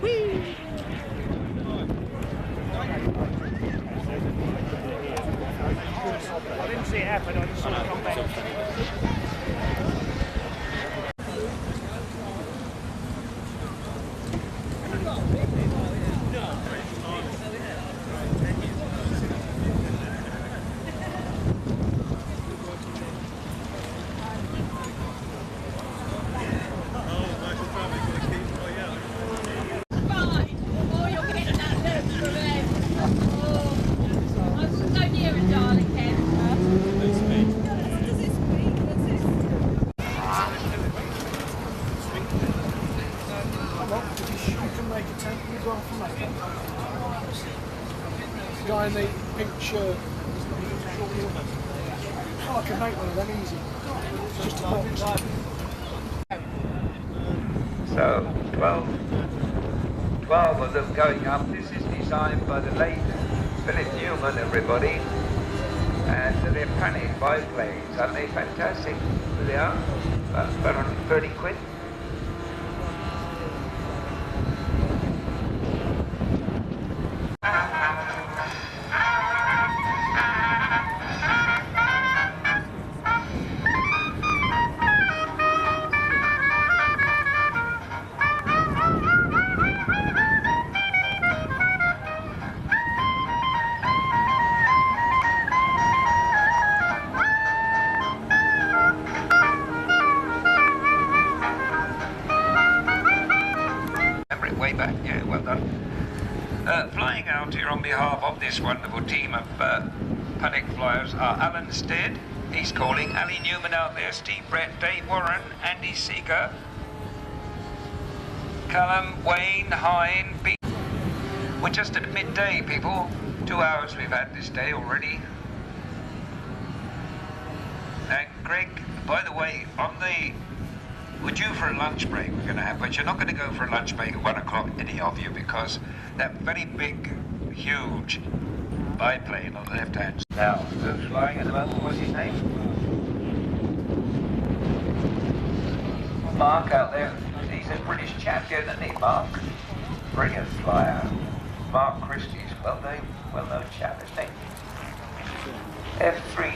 I didn't see it happen, I just saw it come back. Guy in the pink shirt. Oh, I can make one of them easy. Just a box. So 12 of them going up. This is designed by the late Philip Newman, everybody. And they're panic biplanes, aren't they fantastic? There they are. About 130 quid. Way back, yeah, well done. Flying out here on behalf of this wonderful team of panic flyers are Alan Stead, he's calling, Ali Newman out there, Steve Brett, Dave Warren, Andy Seeger, Callum, Wayne, Hine, We're just at midday, people. 2 hours we've had this day already. And Greg, by the way, we're due for a lunch break we're going to have, but you're not going to go for a lunch break at 1 o'clock, any of you, because that very big, huge biplane on the left hand. Now, who's flying at the moment? What's his name? Mark out there. He's a British champion, isn't he, Mark? Brilliant flyer. Mark Christie's well-known chap, isn't he? F3.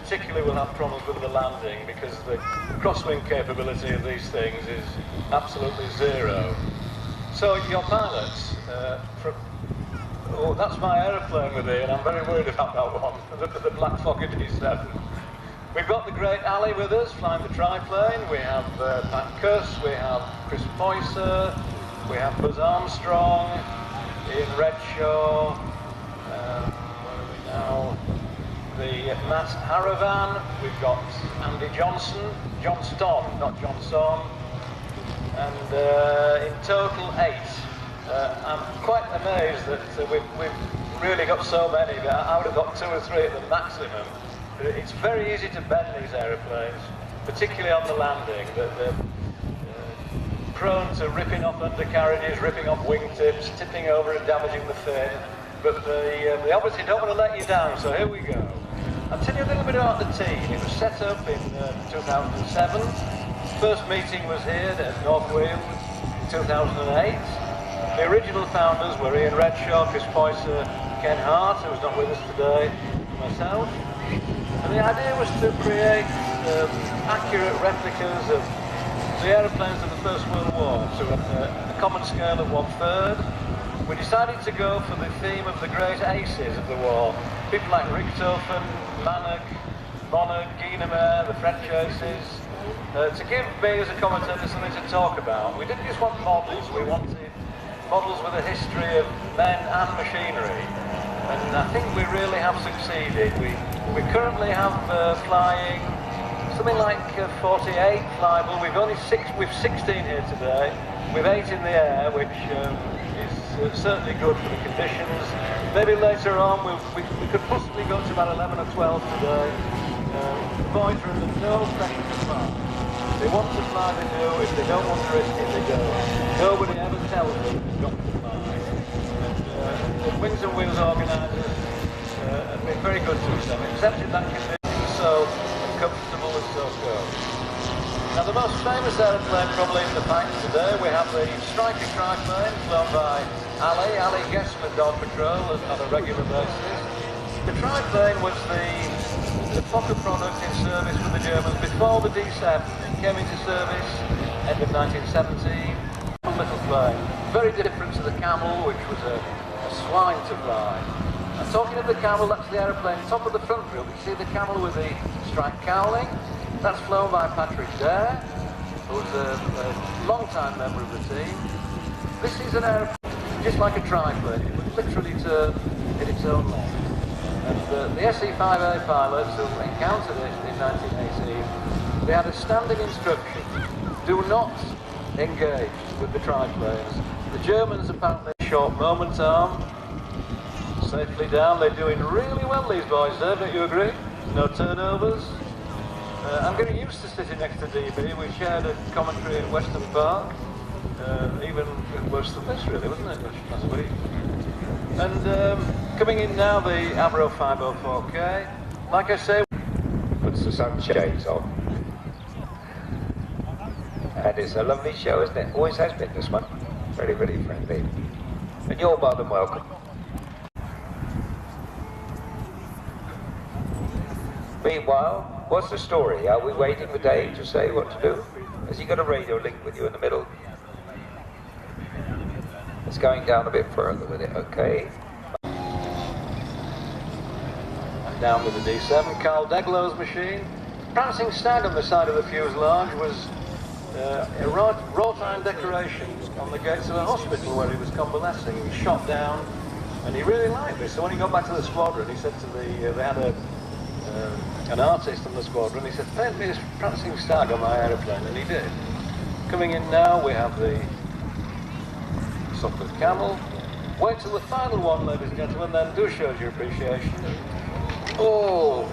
Particularly we'll have problems with the landing because the crosswind capability of these things is absolutely zero. So your pilots, that's my aeroplane with it, and I'm very worried about that one, the Black Fokker D7. We've got the great Ali with us, flying the triplane. We have Pat Cuss, we have Chris Poyser, we have Buzz Armstrong, Ian Redshaw, where are we now? The Matt Haravan, we've got Andy Johnson, Johnston, not Johnson, and in total 8. I'm quite amazed that we've really got so many, but I would have got 2 or 3 at the maximum. It's very easy to bend these aeroplanes, particularly on the landing. They're prone to ripping off undercarriages, ripping off wingtips, tipping over and damaging the fin, but they obviously don't want to let you down, so here we go. I'll tell you a little bit about the team. It was set up in 2007. First meeting was here at North Wales in 2008. The original founders were Ian Redshaw, Chris Poyser, Ken Hart, who's not with us today, myself. And the idea was to create accurate replicas of the aeroplanes of the First World War to a common scale of 1/3. We decided to go for the theme of the great aces of the war. People like Richthofen, Mannock, Monarch, Guynemer, the French aces. To give me as a commentator something to talk about. We didn't just want models, we wanted models with a history of men and machinery. And I think we really have succeeded. We currently have flying something like 48 flyable. We've 16 here today. We've 8 in the air, which is certainly good for the conditions. Maybe later on we could possibly go to about 11 or 12 today. The boys are under no pressure to fly. If they want to fly, they do. If they don't want to risk it, they don't. Nobody ever tells them they've got to fly. And the Wings and Wheels organisers have been very good to us. They've accepted that condition, so comfortable and so good. Now the most famous aeroplane probably in the pack today, we have the Striker triplane flown by Ali gets the Dog Patrol on a regular basis. The triplane was the Fokker product in service with the Germans before the D7. It came into service end of 1917. A little plane, very different to the Camel, which was a swine to fly. And talking of the Camel, that's the aeroplane top of the front group. You see the Camel with the striped cowling. That's flown by Patrick Dare, who was a long-time member of the team. This is an aeroplane, just like a triplane. It would literally turn in its own length. And the SE-5A pilots who encountered it in 1918, they had a standing instruction: do not engage with the triplanes. The Germans apparently short moment arm, safely down. They're doing really well, these boys there, don't you agree? No turnovers. I'm getting used to sitting next to DB. We shared a commentary at Western Park, even worse than this really, wasn't it, last week? And coming in now, the Avro 504K. Like I say, Puts the sunshades on. And it's a lovely show, isn't it? Always has been, this one. Very, very friendly. And you're more than welcome. Meanwhile, what's the story? Are we waiting for Dave to say what to do? Has he got a radio link with you in the middle? It's going down a bit further with it, okay. And down with the D7, Carl Deglow's machine. Prancing stag on the side of the fuselage was a wrought iron decoration on the gates of a hospital where he was convalescing. He was shot down, and he really liked this. So when he got back to the squadron, he said to they had an artist on the squadron. He said, paint me this prancing stag on my aeroplane, and he did. Coming in now, we have the Suffolk Camel. Wait till the final one, ladies and gentlemen, then do show your appreciation. Oh!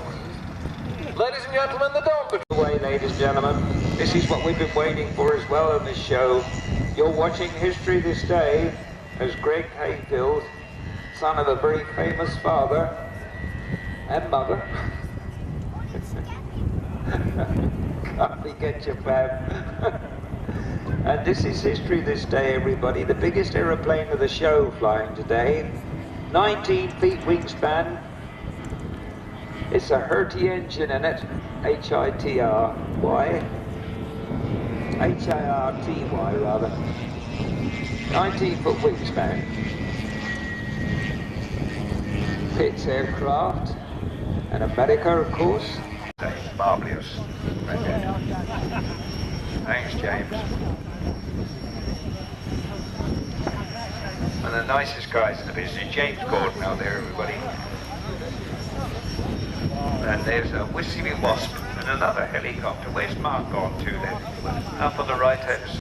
Ladies and gentlemen, the Dog Patrol. Away, ladies and gentlemen. This is what we've been waiting for as well on this show. You're watching History This Day as Greg Hayfield, son of a very famous father and mother. Can't forget your fam. And this is History This Day, everybody. The biggest aeroplane of the show flying today. 19 feet wingspan. It's a Hirty engine in it. H-I-T-R-Y. H-I-R-T-Y rather. 19-foot wingspan. Pitts aircraft. And America, of course. Marvellous. Thanks, James. And the nicest guys in the business, James Gordon out there, everybody. And there's a Whistling Wasp and another helicopter. Where's Mark gone to then? Up on the right hand side.